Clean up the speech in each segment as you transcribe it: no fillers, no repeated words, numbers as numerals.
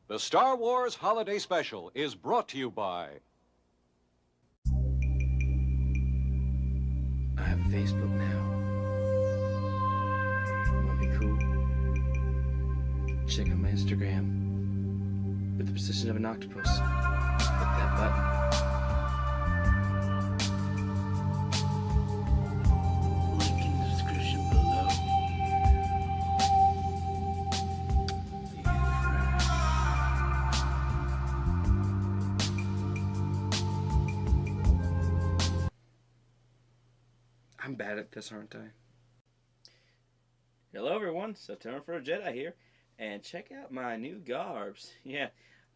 The Star Wars Holiday Special is brought to you by... I have a Facebook now. Wanna be cool? Check out my Instagram. With the precision of an octopus. Hit that button. Link in the description below. I'm bad at this, aren't I? Hello everyone, September for a Jedi here, and check out my new garbs. Yeah,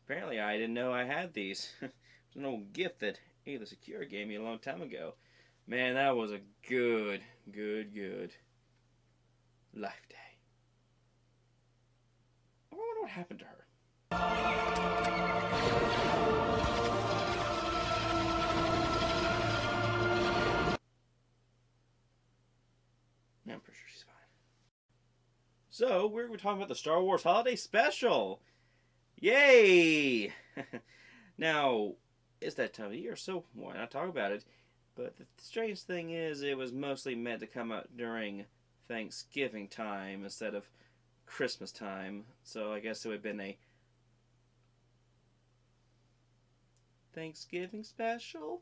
apparently I didn't know I had these. It's an old gift that Ayla Secure gave me a long time ago. Man, that was a good life day. I wonder what happened to her. I'm pretty sure she's fine. So, we're going to be talking about the Star Wars Holiday Special. Yay! Now, it's that time of year, so why not talk about it? But the strange thing is, it was mostly meant to come out during Thanksgiving time instead of Christmas time. So I guess it would have been a Thanksgiving special?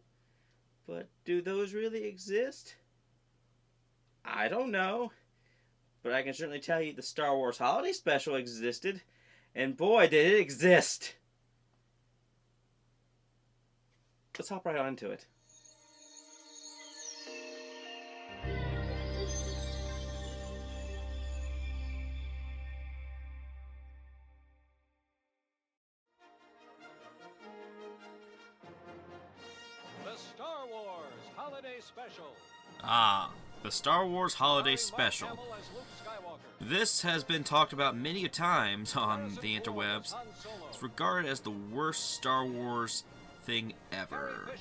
But do those really exist? I don't know, but I can certainly tell you the Star Wars Holiday Special existed, and boy did it exist! Let's hop right on into it. The Star Wars Holiday Special. The Star Wars Holiday Special. This has been talked about many times on the interwebs. It's regarded as the worst Star Wars thing ever.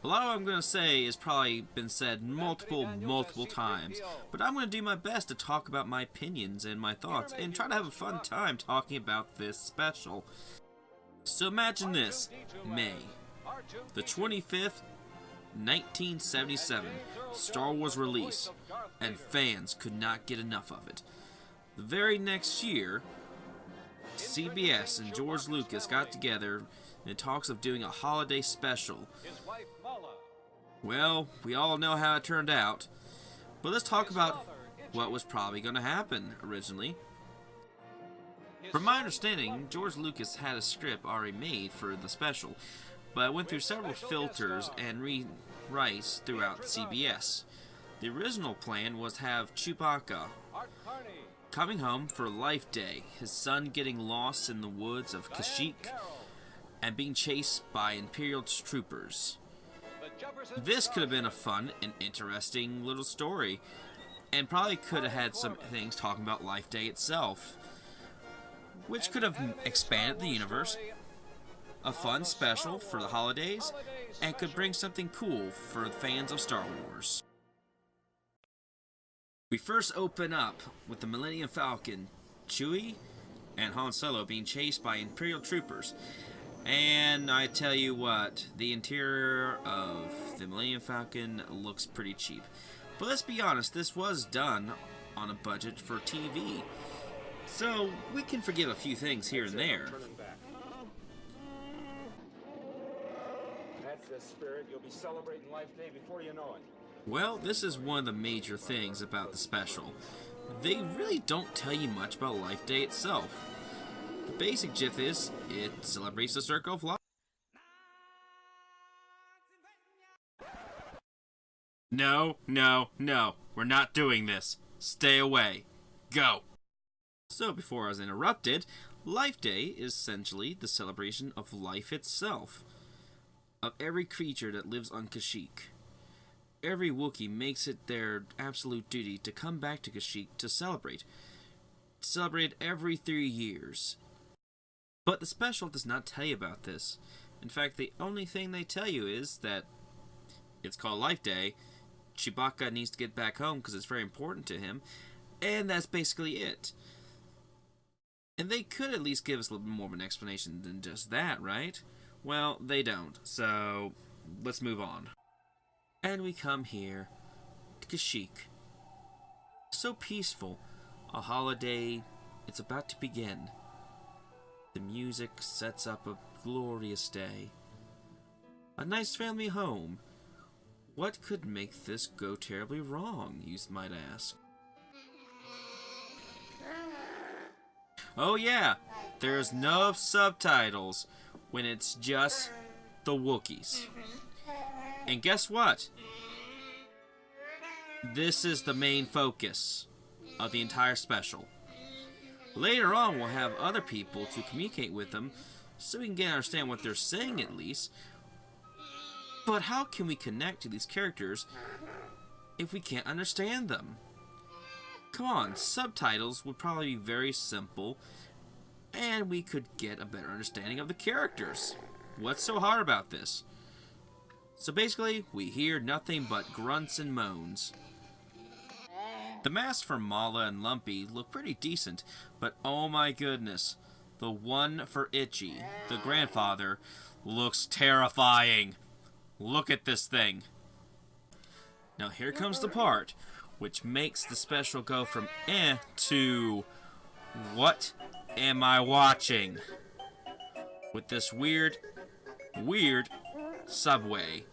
A lot of what I'm going to say has probably been said multiple times, but I'm going to do my best to talk about my opinions and my thoughts and try to have a fun time talking about this special. So imagine this, May the 25th, 1977, Star Wars release, and fans could not get enough of it. The very next year, CBS and George Lucas got together in talks of doing a holiday special. Well, we all know how it turned out, but let's talk about what was probably going to happen originally. From my understanding, George Lucas had a script already made for the special, but it went through several filters and rewrites throughout CBS. The original plan was to have Chewbacca coming home for Life Day, his son getting lost in the woods of Kashyyyk and being chased by Imperial troopers. This could have been a fun and interesting little story, and probably could have had some things talking about Life Day itself, which could have expanded the universe, a fun special for the holidays, and could bring something cool for the fans of Star Wars. We first open up with the Millennium Falcon, Chewie, and Han Solo being chased by Imperial troopers. And I tell you what, the interior of the Millennium Falcon looks pretty cheap. But let's be honest, this was done on a budget for TV. So we can forgive a few things here and there. That's the spirit. You'll be celebrating Life Day before you know it. Well, this is one of the major things about the special. They really don't tell you much about Life Day itself. The basic gist is, it celebrates the circle of life. No, we're not doing this. Stay away. Go. So, before I was interrupted, Life Day is essentially the celebration of life itself, of every creature that lives on Kashyyyk. Every Wookiee makes it their absolute duty to come back to Kashyyyk to celebrate. Celebrate every 3 years. But the special does not tell you about this. In fact, the only thing they tell you is that it's called Life Day, Chewbacca needs to get back home because it's very important to him, and that's basically it. And they could at least give us a little bit more of an explanation than just that, right? Well, they don't, so let's move on. And we come here to Kashyyyk. So peaceful. A holiday, it's about to begin. The music sets up a glorious day. A nice family home. What could make this go terribly wrong, you might ask? Oh yeah, there's no subtitles when it's just the Wookiees. And guess what? This is the main focus of the entire special. Later on, we'll have other people to communicate with them so we can get to understand what they're saying at least. But how can we connect to these characters if we can't understand them? Come on, subtitles would probably be very simple, and we could get a better understanding of the characters. What's so hard about this? So basically, we hear nothing but grunts and moans. The masks for Mala and Lumpy look pretty decent, but oh my goodness, the one for Itchy, the grandfather, looks terrifying. Look at this thing. Now here comes the part which makes the special go from to what am I watching? With this weird subway.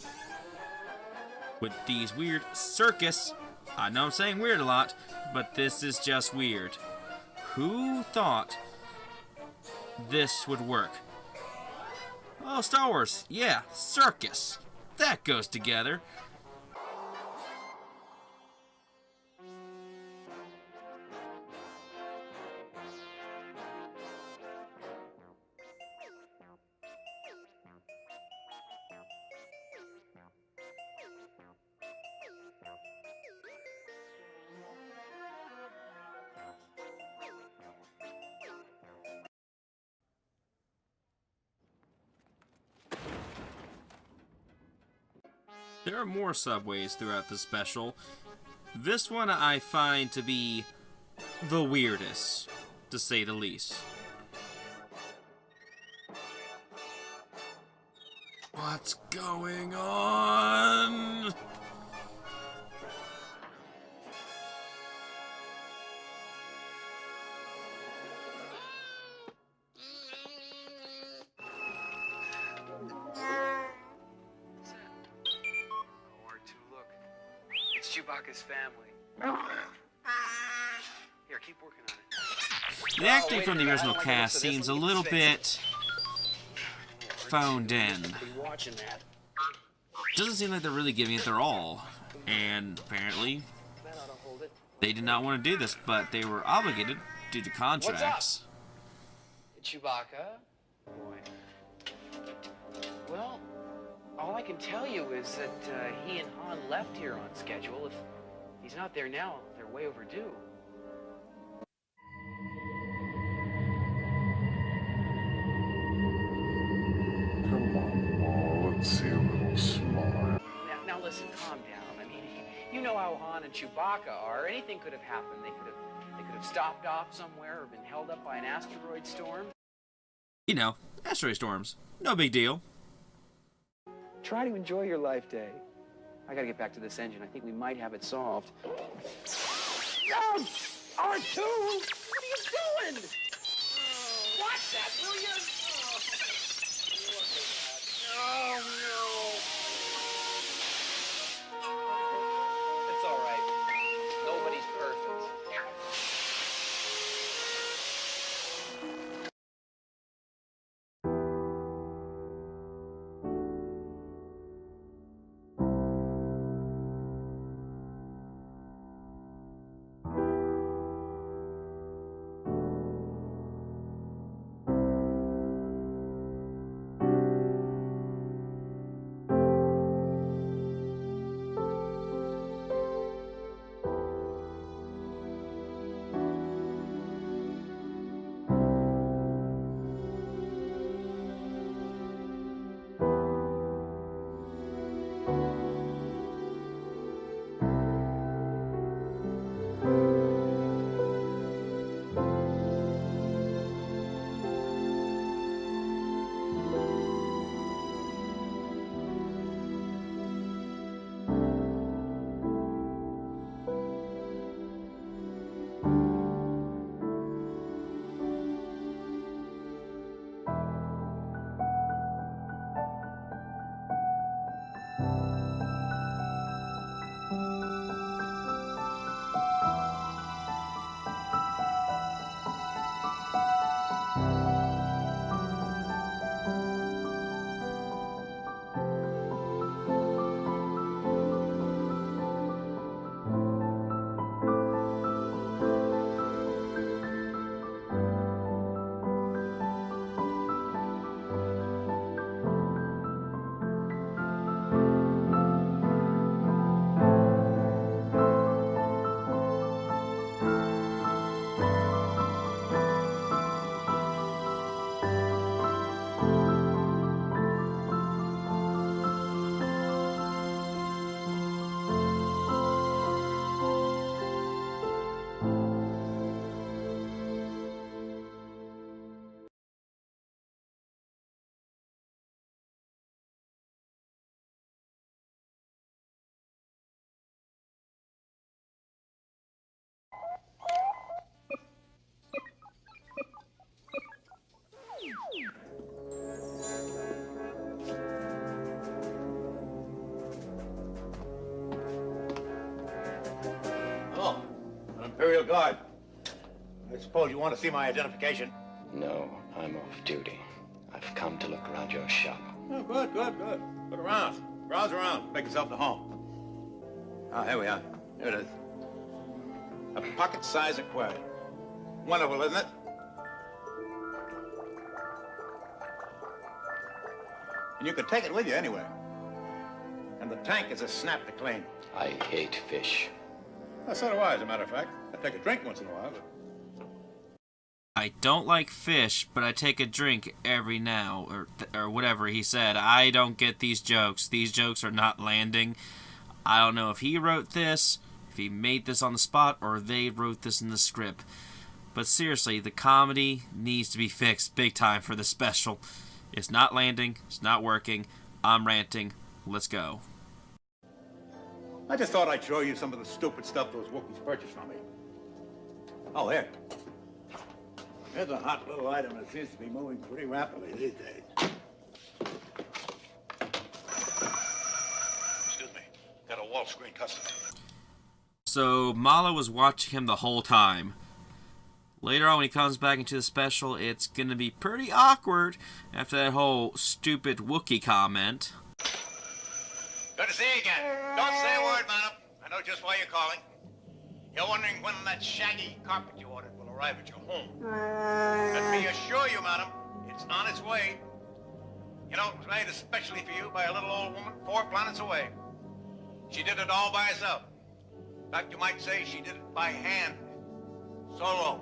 With these weird circus. I know I'm saying weird a lot, but this is just weird. Who thought this would work? Oh, Star Wars. Yeah, circus. That goes together. There are more subways throughout the special. This one I find to be the weirdest, to say the least. What's going on? Chewbacca's family. Here, keep working on it. The acting from the original cast seems a little bit phoned in. Doesn't seem like they're really giving it their all. And apparently, they did not want to do this, but they were obligated due to contracts. Chewbacca? Boy. Well, all I can tell you is that he and Han left here on schedule. If he's not there now, they're way overdue. Come on, Ma, let's see a little smile. Now listen, calm down. I mean, you know how Han and Chewbacca are. Anything could have happened. They could have stopped off somewhere or been held up by an asteroid storm. You know, asteroid storms. No big deal. Try to enjoy your life, Day. I gotta get back to this engine. I think we might have it solved. No! R2! What are you doing? Watch that, will you? Oh, no. It's all right. Nobody's perfect. suppose you want to see my identification? No, I'm off duty. I've come to look around your shop. Oh, good. Look around. Browse around. Make yourself at home. Ah, here we are. Here it is. A pocket-sized aquarium. Wonderful, isn't it? And you could take it with you anywhere. And the tank is a snap to clean. I hate fish. Well, so do I, as a matter of fact. I take a drink once in a while, but... I don't like fish, but I take a drink every now, or whatever he said. I don't get these jokes. These jokes are not landing. I don't know if he wrote this, if he made this on the spot, or they wrote this in the script. But seriously, the comedy needs to be fixed big time for this special. It's not landing. It's not working. I'm ranting. Let's go. I just thought I'd show you some of the stupid stuff those Wookiees purchased from me. Oh, here. Here's a hot little item that seems to be moving pretty rapidly these days. Excuse me. Got a wall screen custom. So Mala was watching him the whole time. Later on, when he comes back into the special, it's going to be pretty awkward after that whole stupid Wookiee comment. Good to see you again. Don't say a word, madam. I know just why you're calling. You're wondering when that shaggy carpet you ordered will arrive at your home. Let me assure you, madam, it's on its way. You know, it was made especially for you by a little old woman 4 planets away. She did it all by herself. In fact, you might say she did it by hand. Solo.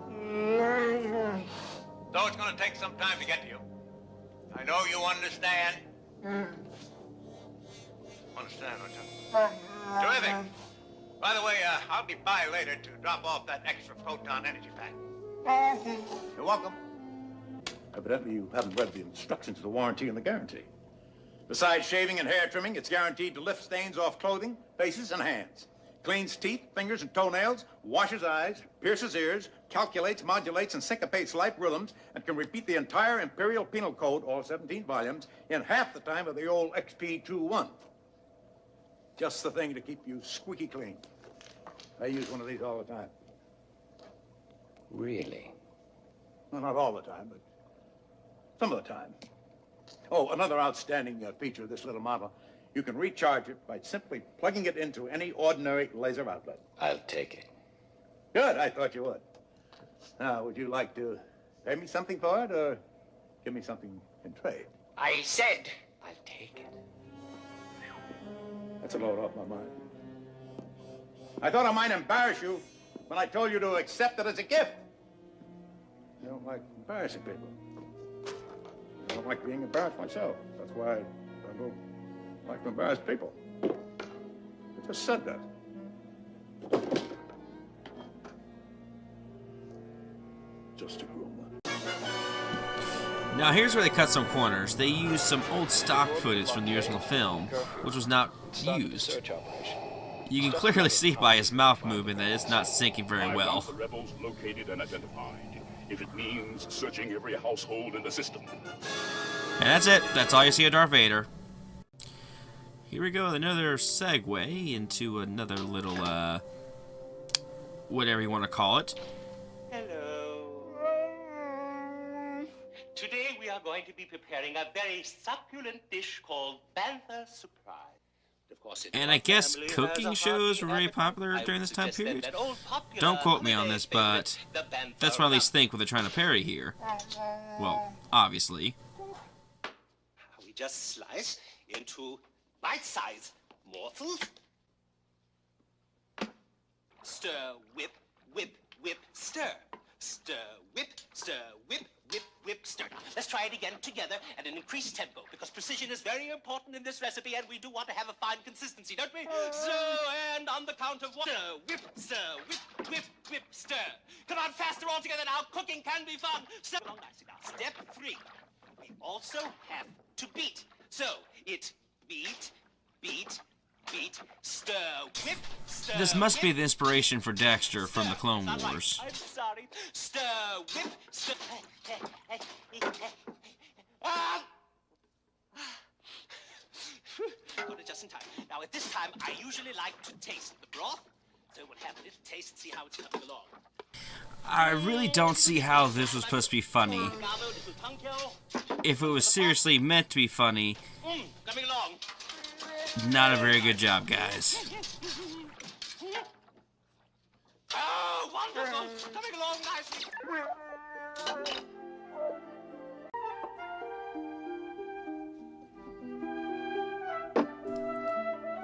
Though it's going to take some time to get to you. I know you understand. Understand, don't you? Terrific. By the way, I'll be by later to drop off that extra proton energy pack. You're welcome. Evidently, you haven't read the instructions of the warranty and the guarantee. Besides shaving and hair trimming, it's guaranteed to lift stains off clothing, faces, and hands. Cleans teeth, fingers, and toenails, washes eyes, pierces ears, calculates, modulates, and syncopates life rhythms, and can repeat the entire Imperial Penal Code, all 17 volumes, in half the time of the old XP21. Just the thing to keep you squeaky clean. I use one of these all the time. Really? Well, not all the time, but some of the time. Oh, another outstanding feature of this little model. You can recharge it by simply plugging it into any ordinary laser outlet. I'll take it. Good, I thought you would. Now, would you like to pay me something for it, or give me something in trade? I said I'll take it. That's a load off my mind. I thought I might embarrass you when I told you to accept it as a gift. I don't like embarrassing people. I don't like being embarrassed myself. That's why I don't like to embarrass people. I just said that. Just a groomer. Now here's where they cut some corners. They used some old stock footage from the original film, which was not used. You can clearly see by his mouth movement that it's not syncing very well. The rebels located and identified. If it means searching every household in the system. And that's it. That's all you see of Darth Vader. Here we go, another segue into another little, whatever you want to call it. Hello. Today we are going to be preparing a very succulent dish called Bantha Surprise. Of course, And I guess cooking shows were very popular during this time period. Don't quote me on this, but that's what I at least think when they're trying to parody here. Well, obviously. We just slice into bite-sized morsels. Stir, whip, whip, whip, stir. Stir, whip, whip, whip, stir. Let's try it again together at an increased tempo, because precision is very important in this recipe, and we do want to have a fine consistency, don't we? So, and on the count of 1, stir, whip, whip, whip, stir. Come on, faster all together now. Cooking can be fun. Step along nicely now. Step 3. We also have to beat. So, it beat, beat, beat, stir, whip, stir. This must be the inspiration for Dexter from the Clone Wars. I'm sorry. Stir, whip, stir. Got it just in time. Now, at this time, I usually like to taste the broth. So we'll have a little taste and see how it's coming along. I really don't see how this was supposed to be funny. If it was seriously meant to be funny, not a very good job, guys. Oh, wonderful! Coming along nicely.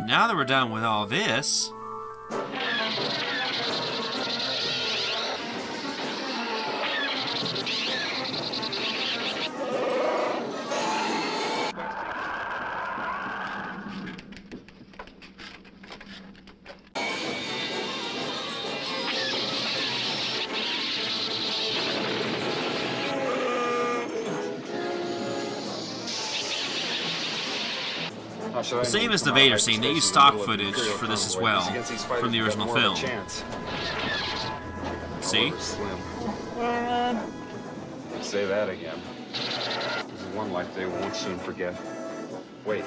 Now that we're done with all this, same as the Vader scene, they used stock footage for this as well, from the original film. See? Say that again. This is one life they won't soon forget. Wait,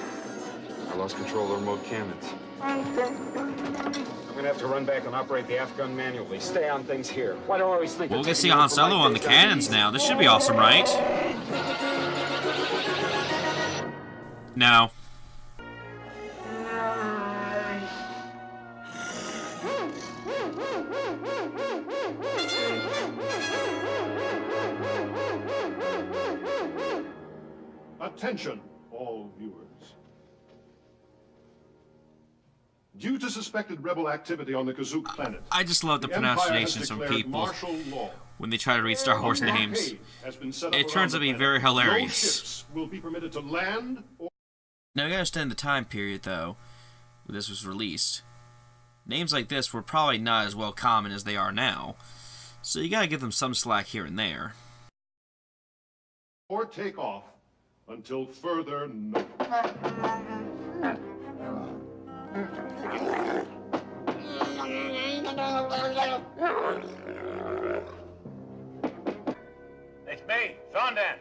I lost control of the remote cannons. I'm gonna have to run back and operate the AF gun manually. Stay on things here. Why do I always think? We'll get to see Han Solo on the cannons now. This should be awesome, right? No. Attention, all viewers. Due to suspected rebel activity on the Kazook planet, I just love the pronunciations from people when they try to read Star Wars names. It turns out to be very hilarious. No ships will be permitted to land or... Now, you gotta understand the time period, though, when this was released. Names like this were probably not as well common as they are now, so you gotta give them some slack here and there. or take off until further notice. It's me, Zondan.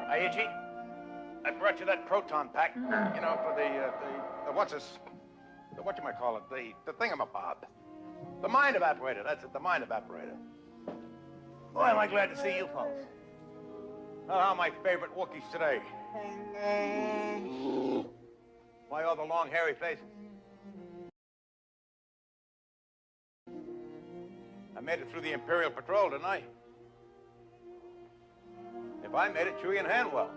Hey, Itchy. I brought you that proton pack. You know, for the whatchamacallit, the thingamabob. The mind evaporator, that's it, the mind evaporator. Boy, am I glad to see you folks. Not how my favorite Wookiees today. Why all the long, hairy faces? I made it through the Imperial Patrol, didn't I? If I made it, Chewie and Hanwell.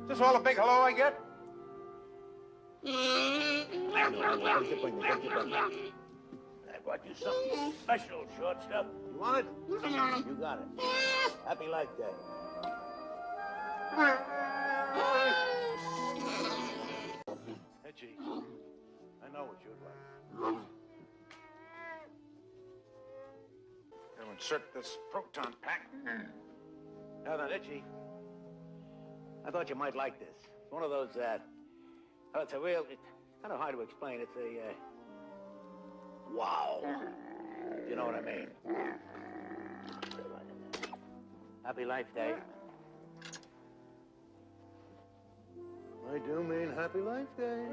Is this all a big hello I get? I brought you something special, short stuff. You want it? You got it. Happy Life Day. Itchy, I know what you'd like. Gonna insert this proton pack. Now then, Itchy, I thought you might like this. It's one of those, oh, it's a real, it's kind of hard to explain. It's a, wow. You know what I mean? Happy Life Day. I do mean Happy Life Day.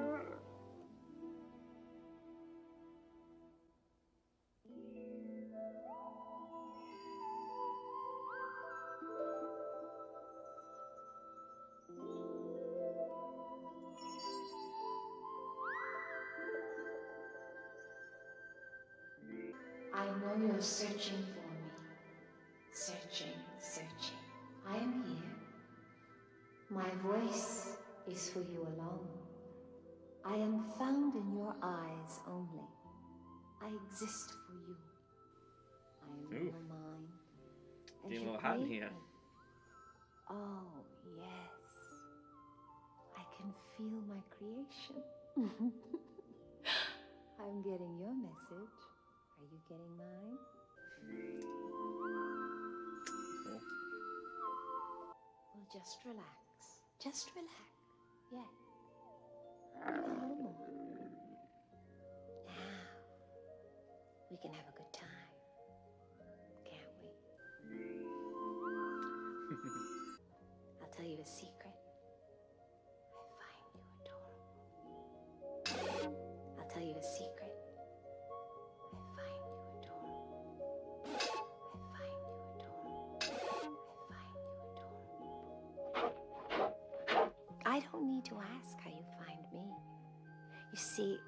I know you're searching for me. Searching, searching. I am here. My voice is for you alone. I am found in your eyes only. I exist for you. I am in your mind. As Getting a you little hot in create here. me. Oh, yes. I can feel my creation. I'm getting your message. Are you getting mine? Well, just relax. Just relax. Yes. A little more. Now, we can have a good time. Can't we? I'll tell you a secret. a secret. I find you at home. I find you at home. I find you at home. I don't need to ask how you find me. You see,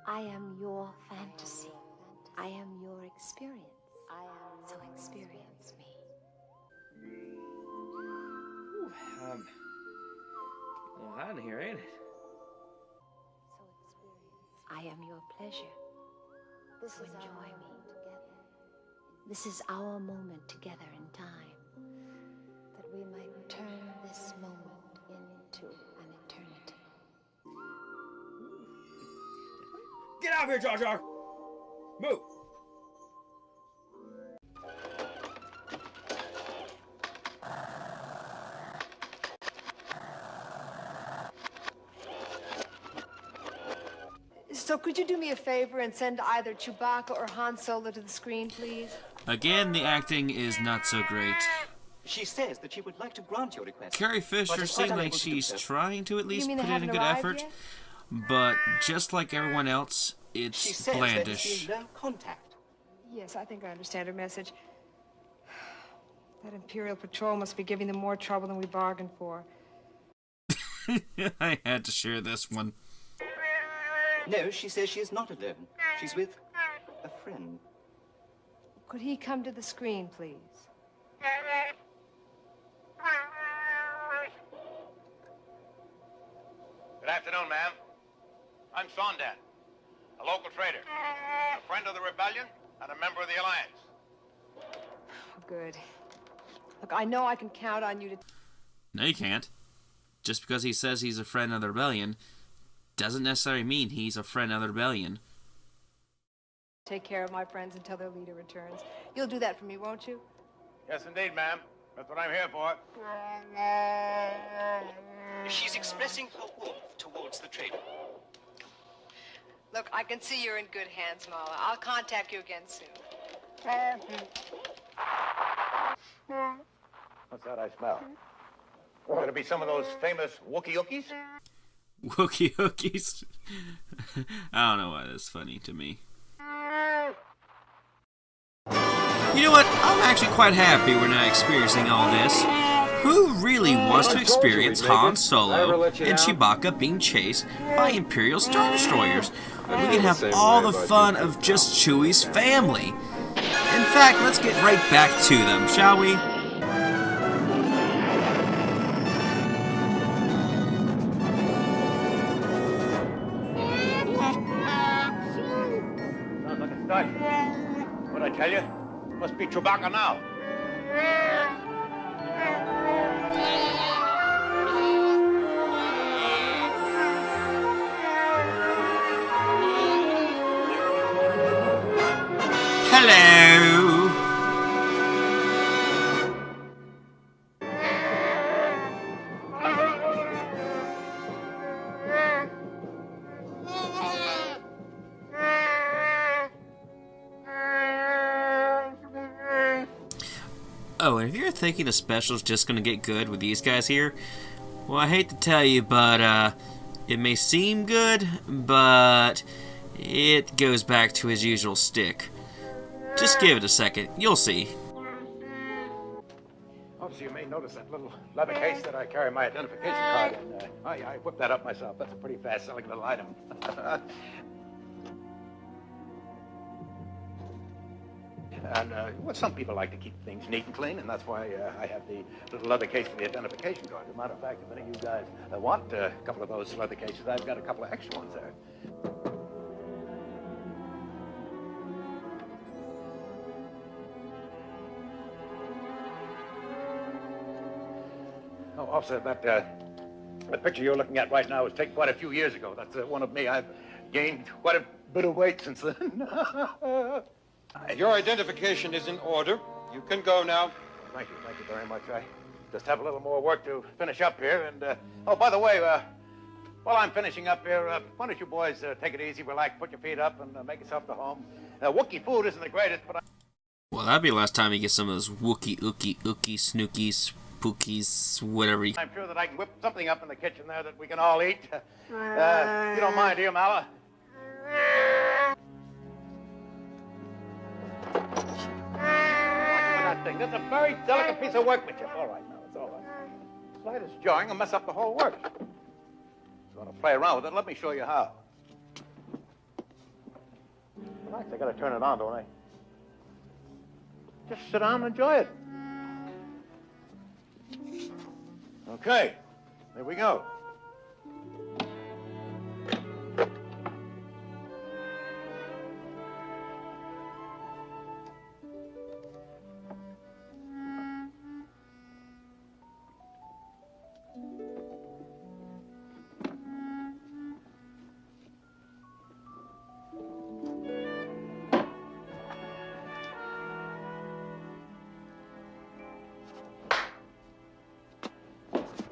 I am your fantasy. I am your experience. So experience me. Ooh, well, hot in here, ain't it? I am your pleasure. So enjoy me. This is our moment together in time. That we might turn this moment into an eternity. Get out of here, Jar Jar! Move! So could you do me a favor and send either Chewbacca or Han Solo to the screen, please? Again, the acting is not so great. She says that she would like to grant your request. Carrie Fisher seems like she's trying to at least put in a good effort, but just like everyone else, it's blandish. No contact. Yes, I think I understand her message. That Imperial Patrol must be giving them more trouble than we bargained for. I had to share this one. No, she says she is not alone. She's with a friend. Could he come to the screen, please? Good afternoon, ma'am. I'm Sondan, a local trader, a friend of the rebellion, and a member of the Alliance. Good. Look, I know I can count on you to... No, you can't. Just because he says he's a friend of the rebellion doesn't necessarily mean he's a friend of the rebellion. Take care of my friends until their leader returns. You'll do that for me, won't you? Yes, indeed, ma'am. That's what I'm here for. She's expressing her warmth towards the trader. Look, I can see you're in good hands, Mala. I'll contact you again soon. What's that I smell? Could it be some of those famous Wookie-ookies? Wookie-ookies? I don't know why that's funny to me. You know what? I'm actually quite happy we're not experiencing all this. Who really wants to experience Han Solo and Chewbacca being chased by Imperial Star Destroyers? We can have all the fun of just Chewie's family. In fact, let's get right back to them, shall we? Sounds like a start. What'd I tell you? Must be Chewbacca now. Hello. Oh, and if you're thinking the special's just gonna get good with these guys here, well, I hate to tell you, but it may seem good, but it goes back to his usual stick. Just give it a second, you'll see. Obviously, you may notice that little leather case that I carry my identification card in. I whipped that up myself. That's a pretty fast-selling little item. And well, some people like to keep things neat and clean, and that's why I have the little leather case for the identification card. As a matter of fact, if any of you guys want a couple of those leather cases, I've got a couple of extra ones there. Oh, officer, that picture you're looking at right now was taken quite a few years ago. That's one of me. I've gained quite a bit of weight since then. Your identification is in order. You can go now. Thank you very much. I just have a little more work to finish up here. And, oh, by the way, while I'm finishing up here, why don't you boys take it easy, relax, put your feet up, and make yourself to home. Wookiee food isn't the greatest, but Well, that'd be the last time you get some of those Wookie, Snookies, Pookies, whatever you... I'm sure that I can whip something up in the kitchen there that we can all eat. You don't mind, do you, Mala? thing. That's a very delicate piece of workmanship. All right, now, it's all right. Slightest jarring will mess up the whole works. If you want to play around with it, let me show you how. Relax, I gotta turn it on, don't I? Just sit down and enjoy it. Okay, here we go.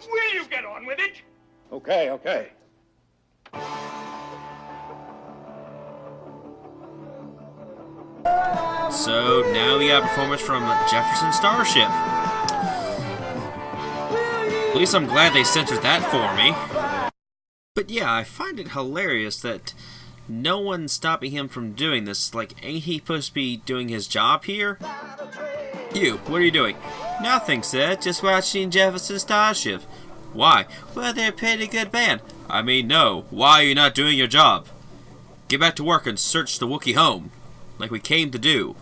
Will you get on with it? Okay, okay. So now we got a performance from Jefferson Starship. At least I'm glad they censored that for me. But yeah, I find it hilarious that no one's stopping him from doing this. Like, ain't he supposed to be doing his job here? You, what are you doing? Nothing, sir. Just watching Jefferson Starship. Why? Well, they're a pretty good band. I mean, no. Why are you not doing your job? Get back to work and search the Wookiee home, like we came to do.